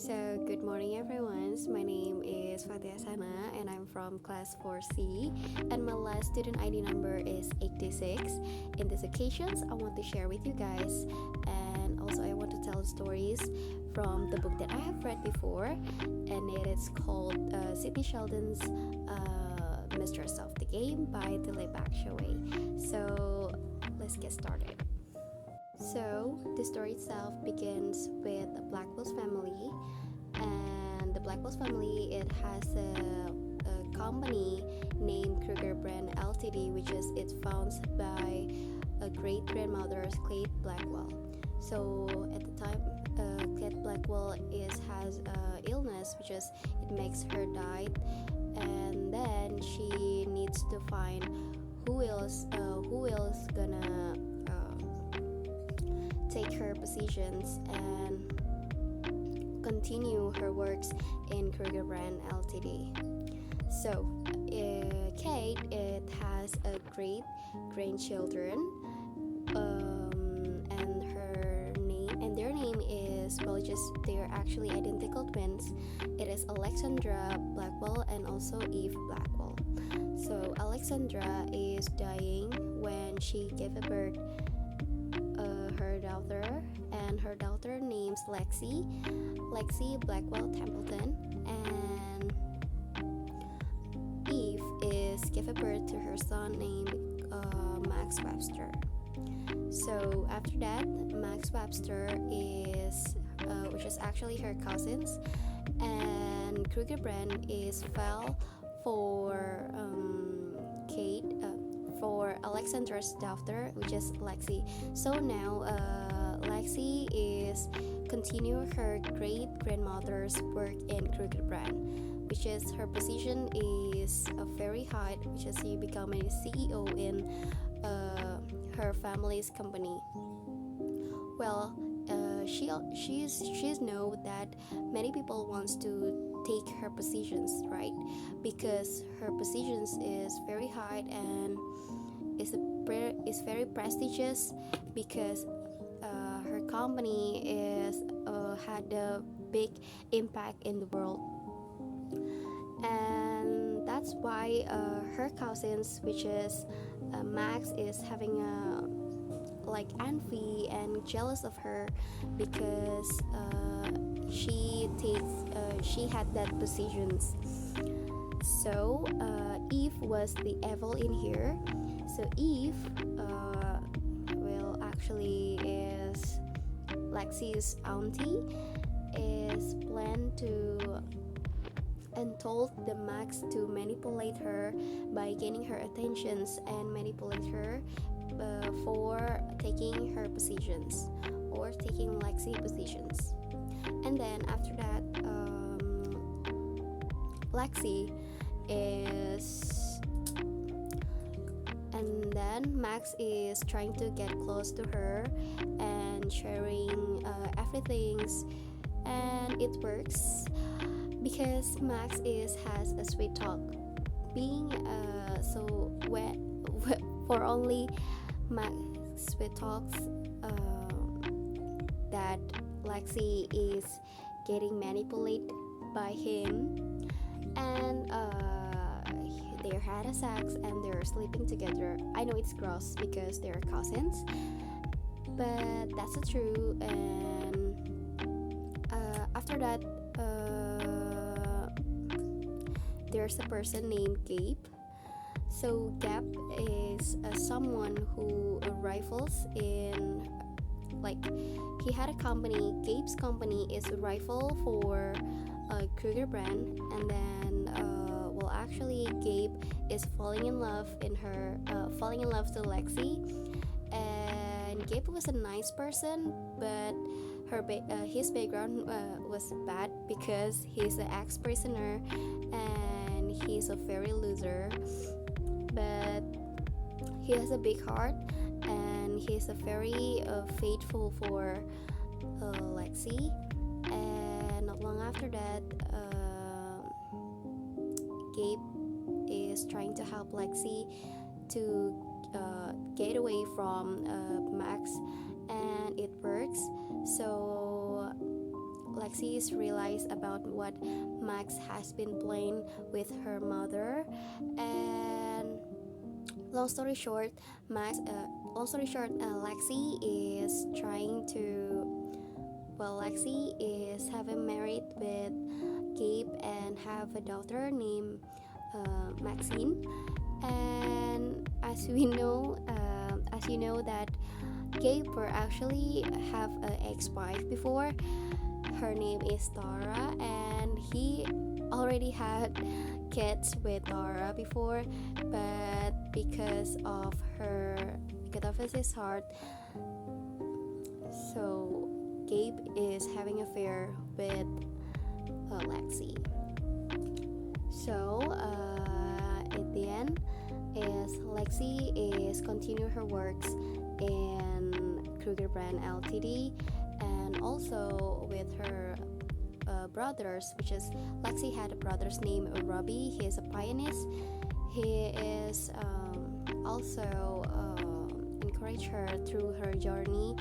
So, good morning, everyone. My name is Fathia Hasanah, and I'm from class 4C, and my last student ID number is 86. In these occasions, I want to share with you guys, and also I want to tell stories from the book that I have read before, and it is called Sidney Sheldon's Mistress of the Game by the Bagshawe. So, let's get started. So, the story itself begins with a Blackwell's family, and the Blackwell's family it has a company named Kruger Brand Ltd, which is it's founded by a great grandmother, Kate Blackwell. So, at the time, Kate Blackwell has a illness, which is it makes her die, and then she needs to find who else gonna take her positions and continue her works in Kruger Brand Ltd. So, Kate it has a great grandchildren, and their name is they are actually identical twins. It is Alexandra Blackwell and also Eve Blackwell. So Alexandra is dying when she gave a birth her daughter, and her daughter names Lexi Blackwell Templeton, and Eve is give a birth to her son named Max Webster. So after that, Max Webster which is actually her cousins, and Kruger Brand is fell for Kate. For Alexandra's daughter, which is Lexi. So now Lexi is continue her great grandmother's work in Kruger Brand, which is her position is very high, which is she become a CEO in her family's company. Well, she's know that many people wants to take her positions, right? Because her positions is very high and is very prestigious, because her company had a big impact in the world, and that's why her cousins, which is Max, is having a envy and jealous of her, because she had that positions. So Eve was the evil in here. So Eve actually is Lexi's auntie, is planned to and told the Max to manipulate her by gaining her attentions and manipulate her for taking her positions or taking Lexi positions. And then after that, Lexi is and then Max is trying to get close to her and sharing everything, and it works because Max has a sweet talk, being for only Max sweet talks that Lexi is getting manipulated by him, and they had a sex and they're sleeping together. I know it's gross because they're cousins, but that's the truth. And after that, there's a person named Gabe. So Gabe is someone who rifles in, he had a company. Gabe's company is a rifle for Kruger Brand, and then actually Gabe is falling in love to Lexi, and Gabe was a nice person, but his background was bad because he's an ex-prisoner and he's a very loser, but he has a big heart and he's a very faithful for Lexi. And not long after that, Gabe is trying to help Lexi to get away from Max, and it works. So Lexi is realized about what Max has been playing with her mother. And long story short, Lexi is trying to. Well, Lexi is having married with Gabe and have a daughter named Maxine. And as you know that Gabe were actually have an ex-wife before. Her name is Tara, and he already had kids with Tara before, but because of his heart, so Gabe is having an affair with Lexi. So at the end, is Lexi is continue her works in Kruger Brand Ltd, and also with her brothers, which is Lexi had a brother's name Robbie. He is a pianist. He is also encourage her through her journey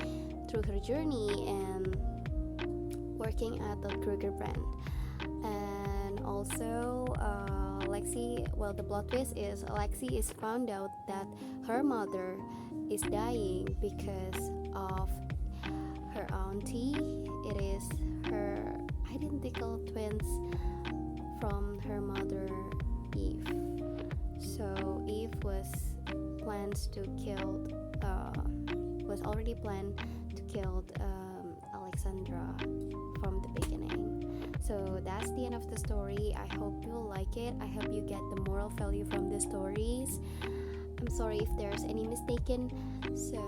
and working at the Kruger brand. And also Lexi, well, the plot twist is Lexi is found out that her mother is dying because of her auntie. It is her identical twins from her mother Eve. So Eve was already planned to kill Alexandra from the beginning. So that's the end of the story. I hope you'll like it. I hope you get the moral value from the stories. I'm sorry if there's any mistaken. So